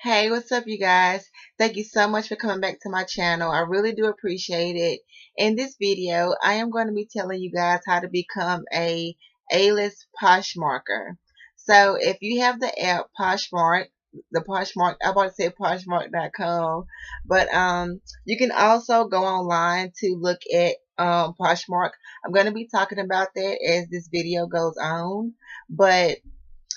Hey, what's up, you guys? Thank you so much for coming back to my channel. I really do appreciate it. In this video, I am going to be telling you guys how to become a A-list Poshmarker. So, if you have the app Poshmark, the Poshmark, I want to say Poshmark.com, but you can also go online to look at Poshmark. I'm going to be talking about that as this video goes on, but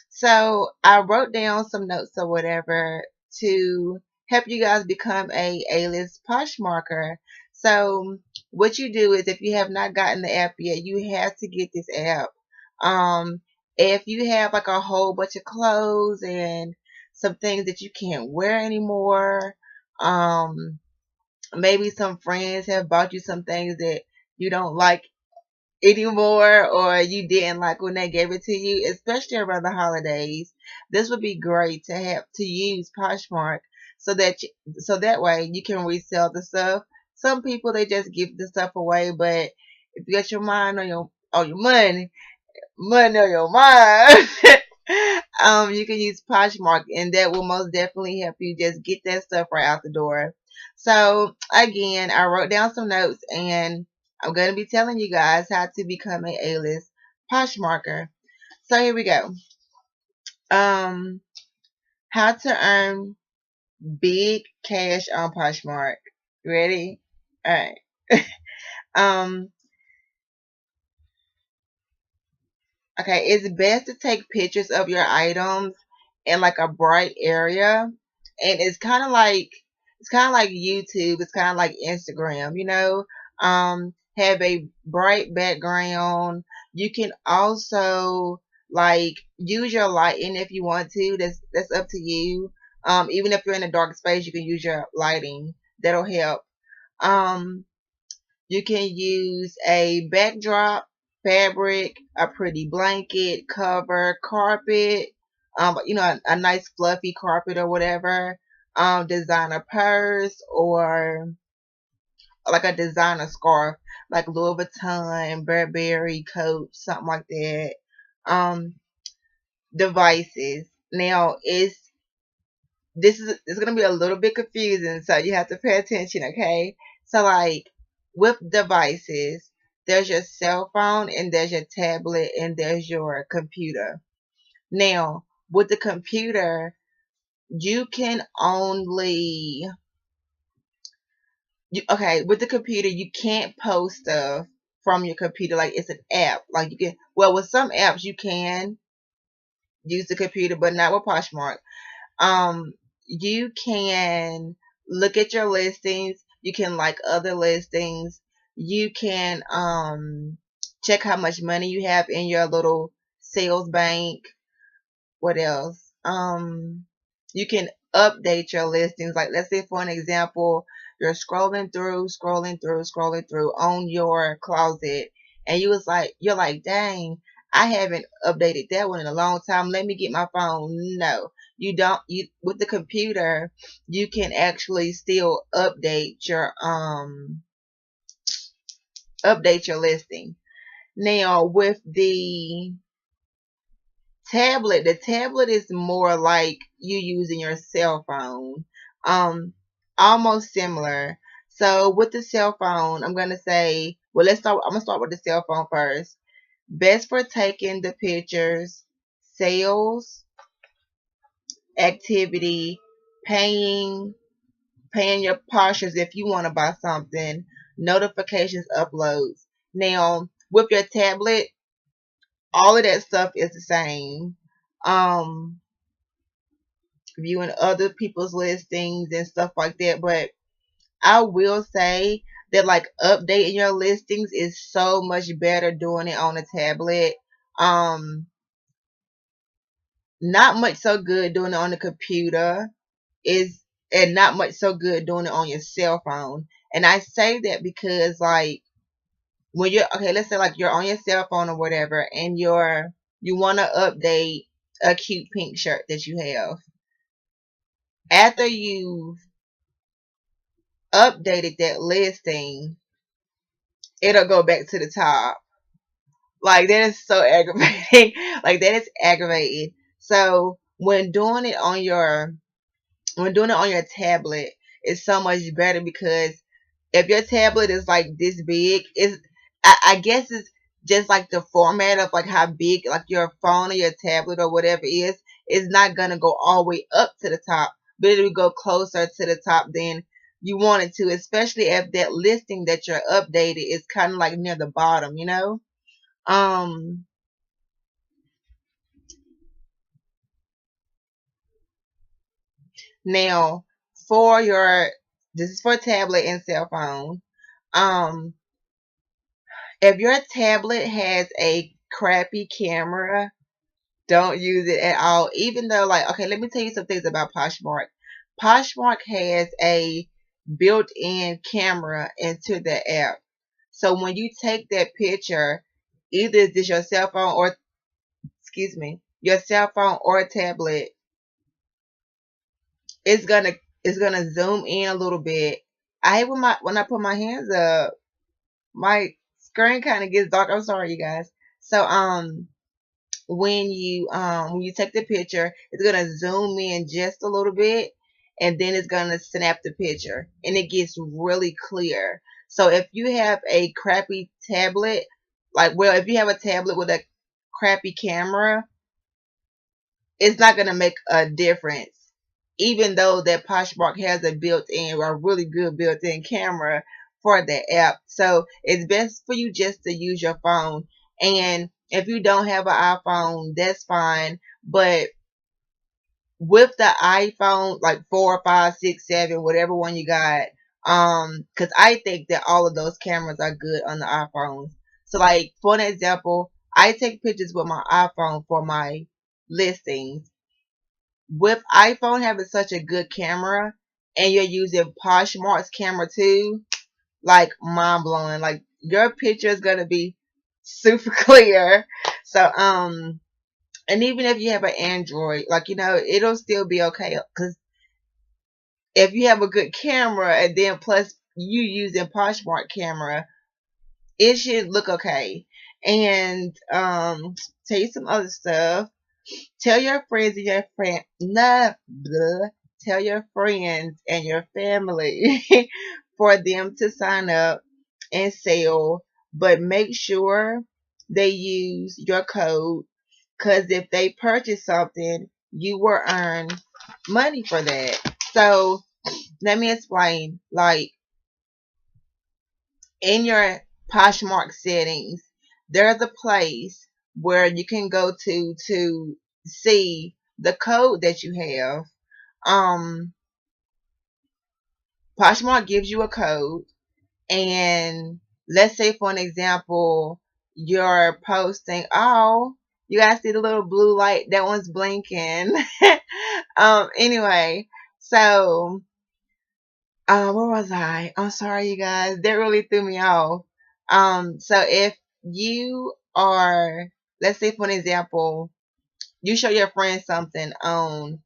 so I wrote down some notes or whatever to help you guys become a A-list Poshmarker. So what you do is if you have not gotten the app yet, you have to get this app. Um, if you have like a whole bunch of clothes and some things that you can't wear anymore, um, maybe some friends have bought you some things that you don't like anymore or you didn't like when they gave it to you, especially around the holidays, this would be great to have to use Poshmark so that so that way you can resell the stuff. Some people they just give the stuff away, but if you got your mind on your money on your mind, you can use Poshmark and that will most definitely help you just get that stuff right out the door. So again, I wrote down some notes and I'm going to be telling you guys how to become an A-list Poshmarker. So here we go. Um, how to earn big cash on Poshmark. Ready? All right. um, okay, it's best to take pictures of your items in like a bright area, and it's kind of like YouTube. It's kind of like Instagram. Have a bright background. You can also like use your lighting if you want to. That's up to you. Even if you're in a dark space, you can use your lighting. That'll help. Um, you can use a backdrop, fabric, a pretty blanket, cover, carpet, a nice fluffy carpet or whatever. Designer purse or like a designer scarf, like Louis Vuitton, Burberry coat, something like that. Um, Devices. Now, it's gonna be a little bit confusing, so you have to pay attention, okay? So like with devices, there's your cell phone and there's your tablet and there's your computer. Now, with the computer, you can only with the computer you can't post stuff from your computer like it's an app. Like you can with some apps you can use the computer, but not with Poshmark. Um, you can look at your listings. You can like other listings. You can check how much money you have in your little sales bank. What else? You can update your listings. Like let's say for an example, you're scrolling through on your closet, and you're like, dang, I haven't updated that one in a long time. Let me get my phone. No, you don't. You with the computer, you can actually still update your listing. Now with the tablet is more like you using your cell phone. Um, Almost similar. So with the cell phone, I'm gonna say, well, I'm gonna start with the cell phone first. Best for taking the pictures, sales, activity, paying, paying your partials if you want to buy something, notifications, uploads. Now with your tablet, all of that stuff is the same. Um, Viewing other people's listings and stuff like that. But I will say that like updating your listings is so much better doing it on a tablet. Um, Not much so good doing it on the computer is and not much so good doing it on your cell phone. And I say that because like when you're okay, let's say like you're on your cell phone or whatever and you want to update a cute pink shirt that you have. After you've updated that listing, it'll go back to the top. Like that is so aggravating. Like that is aggravating. So when doing it on your when doing it on your tablet, it's so much better because if your tablet is like this big, I guess it's just like the format of like how big like your phone or your tablet or whatever is not gonna go all the way up to the top, but it'll go closer to the top than you want it to, especially if that listing that you're updated is kind of like near the bottom, you know. Um, Now for your this is for tablet and cell phone. Um, if your tablet has a crappy camera, don't use it at all. Even though, like, okay, let me tell you some things about Poshmark. Poshmark has a built-in camera into the app. So when you take that picture, either is this your cell phone or, excuse me, your cell phone or tablet, it's gonna zoom in a little bit. I hate when I put my hands up, my screen kind of gets dark. I'm sorry, you guys. So when you take the picture, it's gonna zoom in just a little bit, and then it's gonna snap the picture, and it gets really clear. So if you have a crappy tablet, like, well, if you have a tablet with a crappy camera, it's not gonna make a difference. Even though that Poshmark has a built-in or a really good built-in camera for the app. So it's best for you just to use your phone. And if you don't have an iPhone, that's fine. But with the iPhone, like 4, 5, 6, 7, whatever one you got, because I think that all of those cameras are good on the iPhones. So like for an example, I take pictures with my iPhone for my listings. With iPhone having such a good camera and you're using Poshmark's camera too, like mind blowing. Like your picture is gonna be super clear. So and even if you have an Android, like, you know, it'll still be okay because if you have a good camera and then plus you using Poshmark camera, it should look okay. And tell you some other stuff. Tell your friends and your friend, nah, blah. Tell your friends and your family for them to sign up and sell, but make sure they use your code, because if they purchase something, you will earn money for that. So let me explain. Like in your Poshmark settings, there's a place where you can go to see the code that you have. Um, Poshmark gives you a code, and let's say for an example, you're posting. Oh, you guys see the little blue light? That one's blinking. Anyway, so where was I? I'm sorry, you guys. That really threw me off. So if you are, let's say for an example, you show your friend something on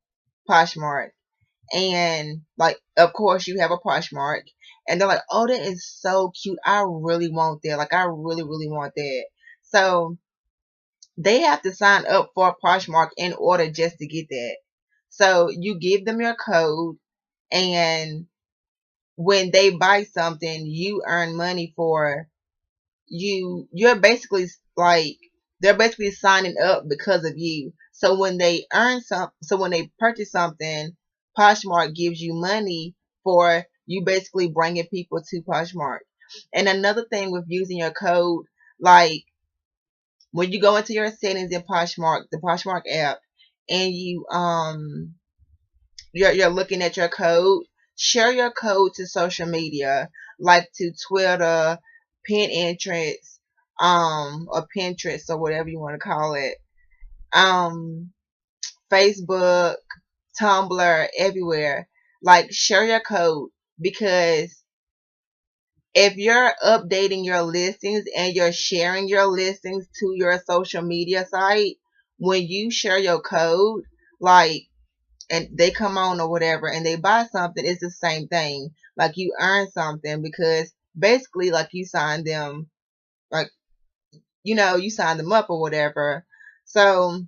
Poshmark, and like, of course, you have a Poshmark, and they're like, "Oh, that is so cute. I really want that. Like, I really, really want that." So they have to sign up for Poshmark in order just to get that. So you give them your code, and when they buy something, you earn money for you. You're basically like, they're basically signing up because of you. So when they so when they purchase something, Poshmark gives you money for you basically bringing people to Poshmark. And another thing with using your code, like when you go into your settings in Poshmark, the Poshmark app, and you're looking at your code, share your code to social media, like to Twitter, Pinterest, or Pinterest, or whatever you want to call it, um, Facebook, Tumblr, everywhere. Like, share your code, because if you're updating your listings and you're sharing your listings to your social media site, when you share your code, like, and they come on or whatever and they buy something, it's the same thing. Like, you earn something because basically, like, you signed them, like, you know, you signed them up or whatever. So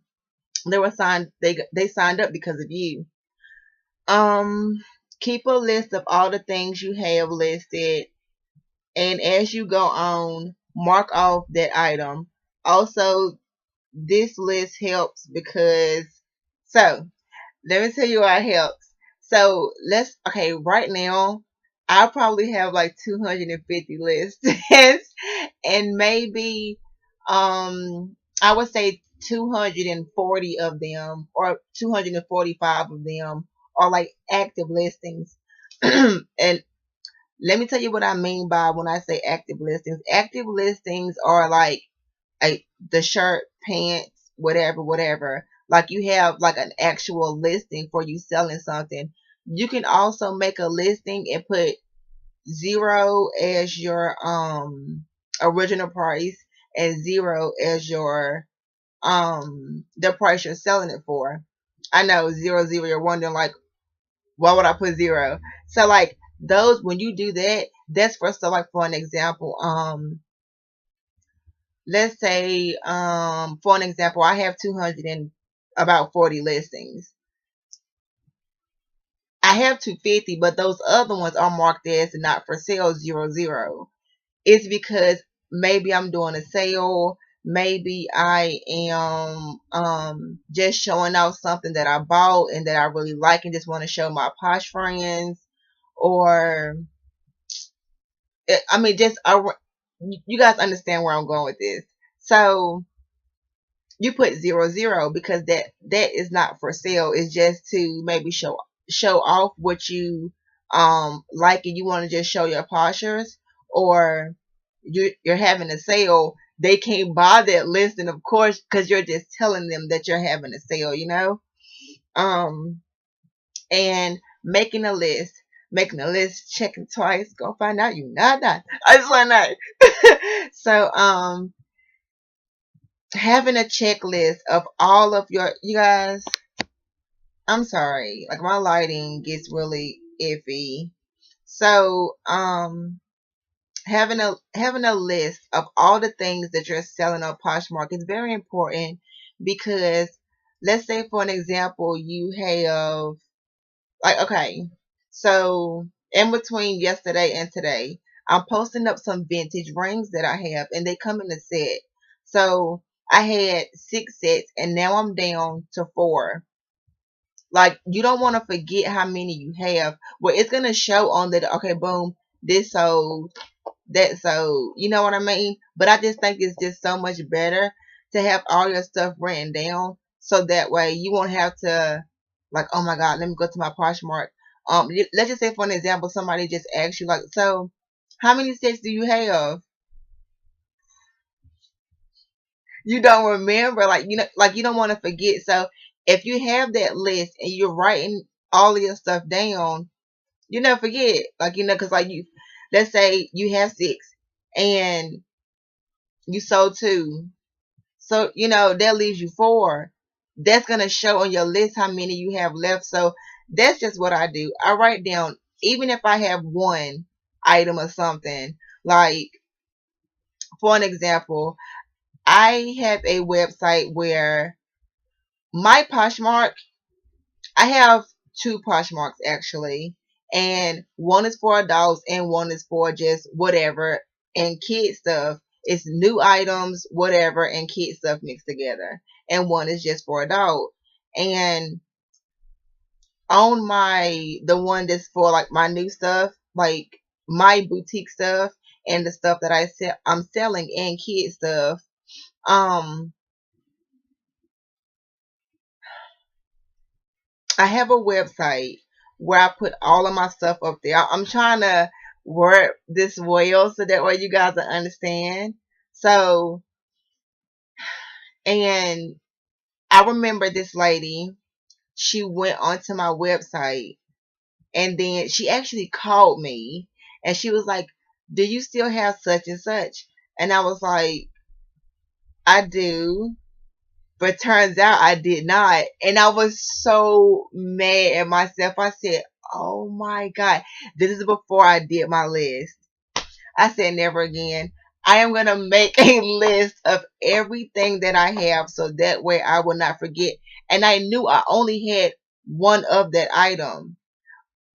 they signed up because of you. Um, keep a list of all the things you have listed, and as you go on, mark off that item. Also, this list helps because, so let me tell you why it helps. So okay, right now, I probably have like 250 lists, and maybe, I would say 240 of them or 245 of them are like active listings. And let me tell you what I mean by when I say active listings. Active listings are like the shirt, pants, whatever, whatever. Like you have like an actual listing for you selling something. You can also make a listing and put zero as your original price and zero as your the price you're selling it for. I know, zero zero, you're wondering like, why would I put zero? So like those, when you do that, that's for, so like for an example, let's say, for an example, I have 200 and about 40 listings. I have 250, but those other ones are marked as not for sale, 00. It's because maybe I'm doing a sale. Maybe I am just showing off something that I bought and that I really like and just want to show my posh friends. Or, I mean, just, you guys understand where I'm going with this. So, you put 00 because that is not for sale. It's just to maybe show off what you like, and you want to just show your poshers, or you're having a sale. They can't buy that list, and of course, because you're just telling them that you're having a sale, um and making a list, checking twice, gonna find out you not done. I just want to so having a checklist of all of you guys, I'm sorry, like my lighting gets really iffy. So having a list of all the things that you're selling on Poshmark is very important, because let's say for an example, you have, like, okay, so in between yesterday and today, I'm posting up some vintage rings that I have, and they come in a set. So I had 6 sets, and now I'm down to 4. Like, you don't want to forget how many you have. Well, it's gonna show on the, okay, boom, this sold, that sold. You know what I mean? But I just think it's just so much better to have all your stuff written down, so that way you won't have to, like, oh my God, let me go to my Poshmark. Let's just say for an example, somebody just asks you like, so how many sets do you have? You don't remember, like, like you don't want to forget. So if you have that list and you're writing all of your stuff down, you never forget. Like, because like let's say you have 6 and you sold 2. So, that leaves you 4. That's going to show on your list how many you have left. So that's just what I do. I write down, even if I have one item or something, like, for an example, I have a website where my Poshmark, I have 2 Poshmarks actually, and one is for adults and one is for just whatever, and kid stuff. It's new items, whatever, and kid stuff mixed together. And one is just for adult. And on the one that's for like my new stuff, like my boutique stuff and the stuff that I'm selling and kid stuff, um I have a website where I put all of my stuff up there. I'm trying to word this well so that way you guys will understand. So, and I remember this lady, she went onto my website, and then she actually called me, and she was like, do you still have such and such? And I was like, I do. But turns out I did not. And I was so mad at myself. I said, oh my God. This is before I did my list. I said, never again. I am going to make a list of everything that I have, so that way I will not forget. And I knew I only had one of that item.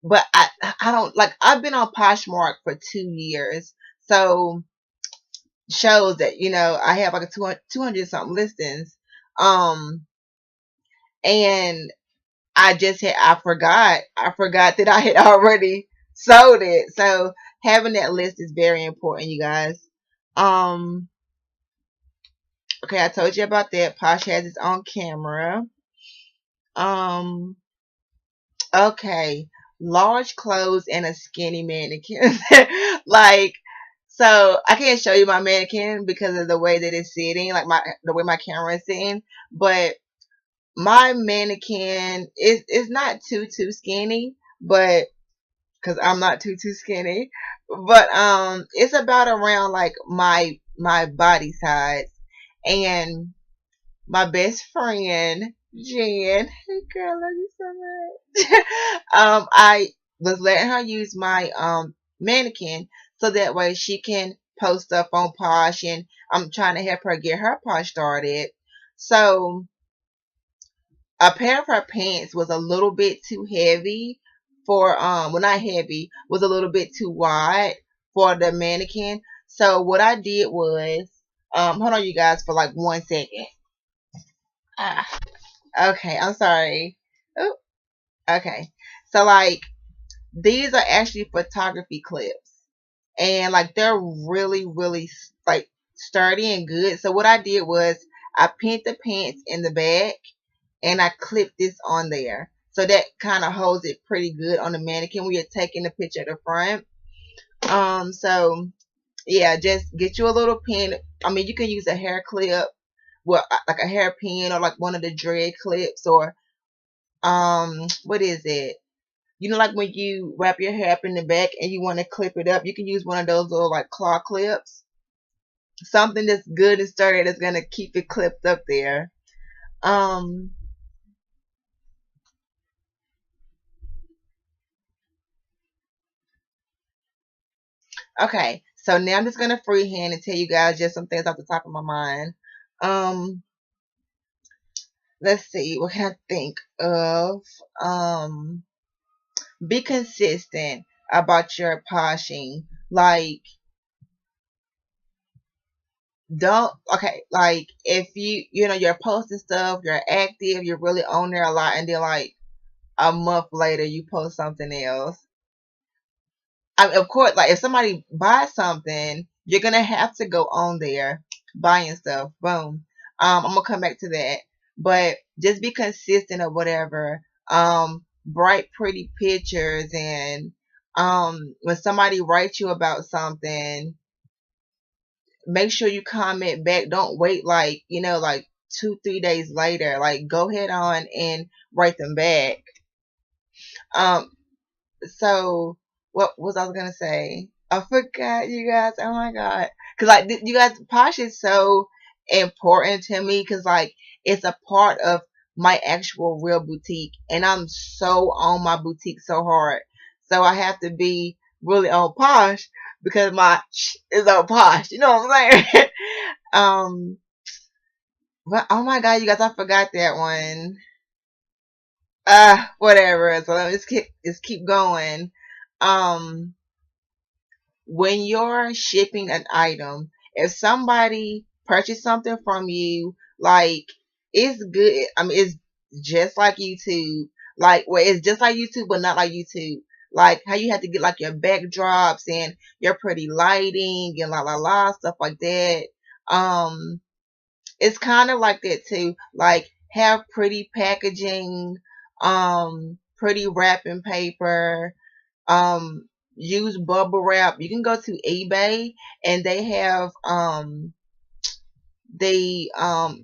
But I don't like, I've been on Poshmark for 2 years. So shows that, I have like a 200 something listings. Um, and I forgot that I had already sold it. So having that list is very important, you guys. Um, okay, I told you about that. Posh has its own camera. Um, okay, large clothes and a skinny mannequin. Like, so I can't show you my mannequin because of the way that it's sitting, like the way my camera is sitting. But my mannequin is not too skinny, but because I'm not too skinny, but it's about around like my body size. And my best friend Jen, hey girl, love you so much. I was letting her use my mannequin so that way she can post stuff on Posh, and I'm trying to help her get her Posh started. So a pair of her pants was a little bit too heavy for well, not heavy, was a little bit too wide for the mannequin. So what I did was hold on you guys for like 1 second. Ah, okay, I'm sorry. Oh, okay. So like these are actually photography clips, and like they're really like sturdy and good. So what I did was I pinned the pants in the back and I clipped this on there. So that kind of holds it pretty good on the mannequin when you're taking the picture at the front. So yeah, just get you a little pin. I mean, you can use a hair clip, well, like a hairpin, or like one of the dread clips, or what is it? Like when you wrap your hair up in the back and you want to clip it up, you can use one of those little like claw clips. Something that's good and sturdy that's gonna keep it clipped up there. Um, Okay, so now I'm just gonna freehand and tell you guys just some things off the top of my mind. Um, let's see, what can I think of? Um, be consistent about your poshing. Like, don't like if you're posting stuff, you're active, you're really on there a lot, and then like a month later you post something else. I mean, of course, like if somebody buys something, you're gonna have to go on there buying stuff. Boom. I'm gonna come back to that, but just be consistent or whatever. Bright, pretty pictures, and when somebody writes you about something, make sure you comment back. Don't wait like like 2-3 days later. Like go ahead on and write them back. Um, So what was I gonna say? I forgot, you guys. Oh my god, because like you guys, Posh is so important to me because like it's a part of my actual real boutique, and I'm so on my boutique so hard. So I have to be really on Posh because my is on Posh. You know what I'm saying? um, but oh my god, you guys, I forgot that one. Whatever. So let me just keep going. Um, when you're shipping an item, if somebody purchased something from you, like it's good. I mean, it's just like YouTube. Like, well, it's just like YouTube, but not like YouTube. Like how you have to get like your backdrops and your pretty lighting and stuff like that. Um, it's kind of like that too. Like have pretty packaging, pretty wrapping paper, um, use bubble wrap. You can go to eBay and they have the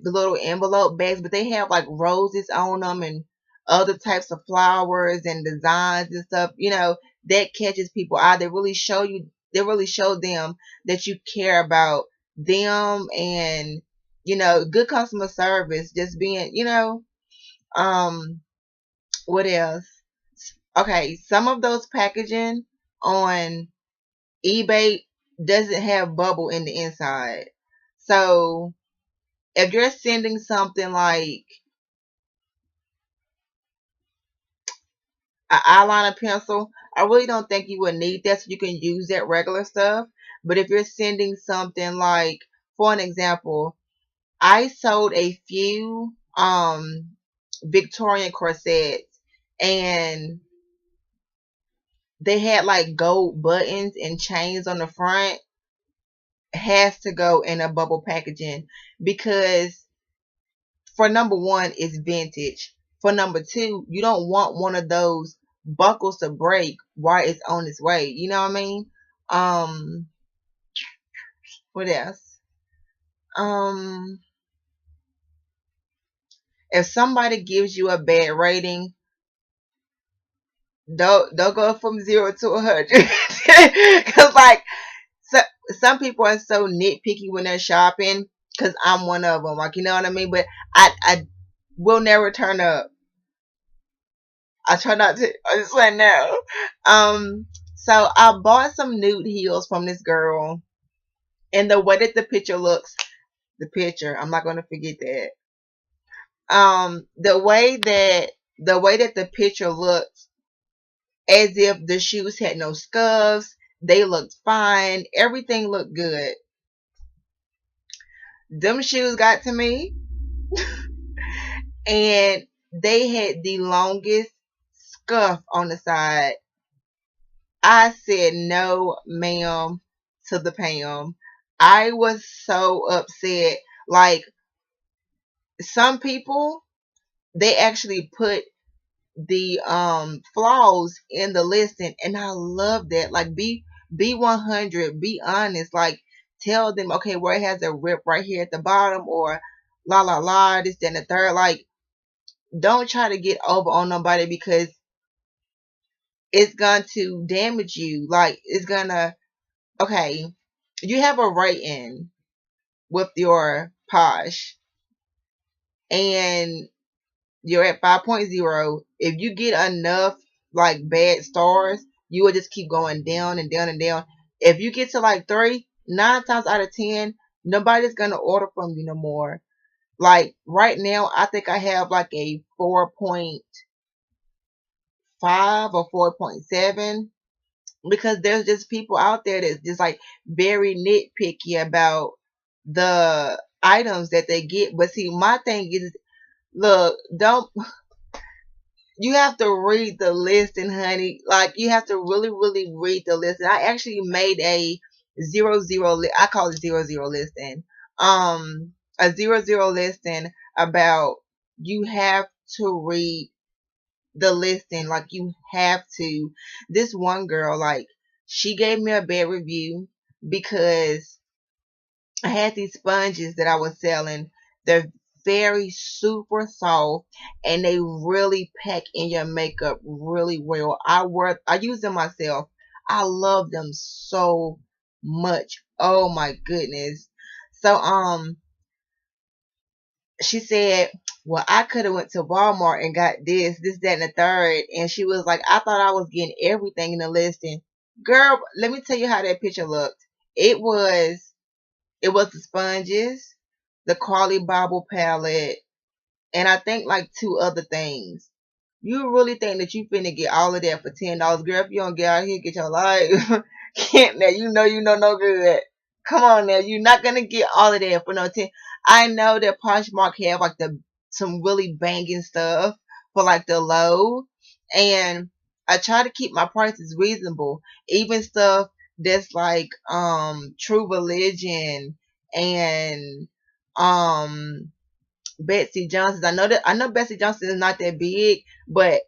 little envelope bags, but they have like roses on them and other types of flowers and designs and stuff. That catches people eye. They really show them that you care about them, and good customer service. Just being, um, what else? Okay, some of those packaging on eBay doesn't have bubble in the inside. So if you're sending something like an eyeliner pencil, I really don't think you would need that, so you can use that regular stuff. But if you're sending something like, for an example, I sold a few Victorian corsets, and they had like gold buttons and chains on the front. Has to go in a bubble packaging, because for number one, it's vintage. For number two, you don't want one of those buckles to break while it's on its way. You know what I mean? What else? Um, if somebody gives you a bad rating, don't go from 0 to 100. Cause like, so, some people are so nitpicky when they're shopping. Cause I'm one of them. Like, you know what I mean? But I will never turn up. I try not to. I just say no. So I bought some nude heels from this girl, and the way that the picture looks, the picture, I'm not gonna forget that. The way that the picture looks, as if the shoes had no scuffs. They looked fine. Everything looked good. Them shoes got to me, and they had the longest scuff on the side. I said no, ma'am, to the Pam. I was so upset. Like, some people, they actually put the flaws in the listing, and I love that. Like, be 100, be honest. Like, tell them, okay, where it has a rip right here at the bottom, or la la la, this, that, and the third. Like, don't try to get over on nobody, because it's going to damage you. Like, it's gonna, okay, you have a rating with your Posh, and you're at 5.0. If you get enough like bad stars, you will just keep going down and down and down. If you get to like 3, 9 times out of 10, nobody's gonna order from you no more. Like, right now, I think I have like a 4.5 or 4.7, because there's just people out there that's just like very nitpicky about the items that they get. But see, my thing is, look, don't, you have to read the listing, honey. Like, you have to really, really read the listing. I actually made a 00, I call it 00 listing. A 00 listing about, you have to read the listing. Like, you have to. This one girl, like, she gave me a bad review because I had these sponges that I was selling. They're very super soft, and they really pack in your makeup really well. I use them myself. I love them so much. Oh my goodness. So she said, well, I could have went to Walmart and got this, that, and the third. And she was like, I thought I was getting everything in the listing. Girl, let me tell you how that picture looked. It was the sponges, the Carly Bobble palette, and I think like 2 other things. You really think that you finna get all of that for $10, girl? If you don't get out here, get your life. Can't now? You know no good. Come on now, you're not gonna get all of that for no 10. I know that Poshmark have like some really banging stuff for like the low, and I try to keep my prices reasonable. Even stuff that's like True Religion and um Betsy Johnson's. I know Betsy Johnson is not that big, but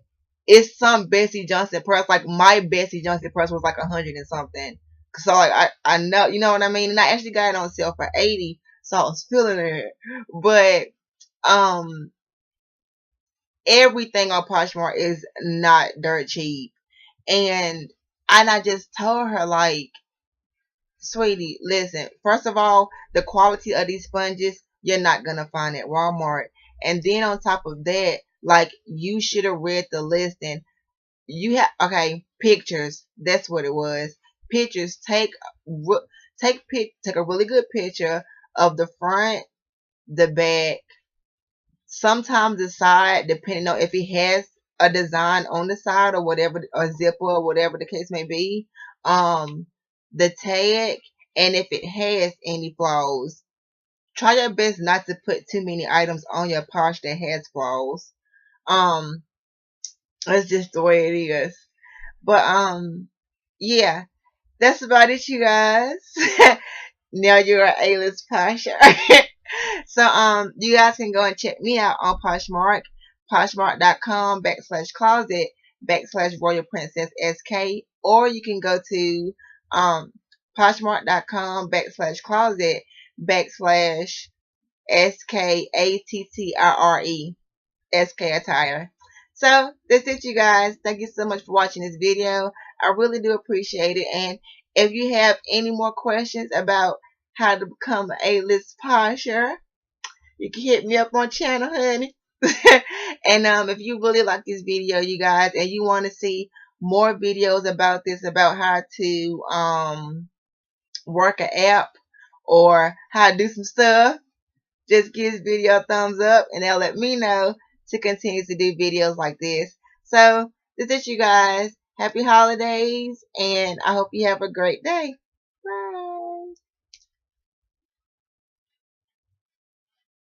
it's some Betsy Johnson purse. Like, my Betsy Johnson purse was like 100 and something. So like, I know, you know what I mean. And I actually got it on sale for 80, so I was feeling it. But um, everything on Poshmark is not dirt cheap, and I just told her, like, sweetie, listen, first of all, the quality of these sponges, you're not going to find at Walmart. And then on top of that, like, you should have read the listing. You have, okay, pictures. That's what it was. Pictures. Take a really good picture of the front, the back, sometimes the side, depending on if it has a design on the side or whatever, or zipper or whatever the case may be, the tag, and if it has any flaws. Try your best not to put too many items on your posh that has flaws. That's just the way it is. But yeah, that's about it, you guys. Now you're an A-list posher. So you guys can go and check me out on Poshmark, poshmark.com/closet/Royal Princess SK, or you can go to poshmark.com/closet/SKATTRRE SK attire. So that's it, you guys. Thank you so much for watching this video. I really do appreciate it. And if you have any more questions about how to become an A-list posher, you can hit me up on channel, honey. And if you really like this video, you guys, and you want to see more videos about this, about how to work an app or how to do some stuff, just give this video a thumbs up, and they'll let me know to continue to do videos like this. So, this is you guys. Happy holidays, and I hope you have a great day.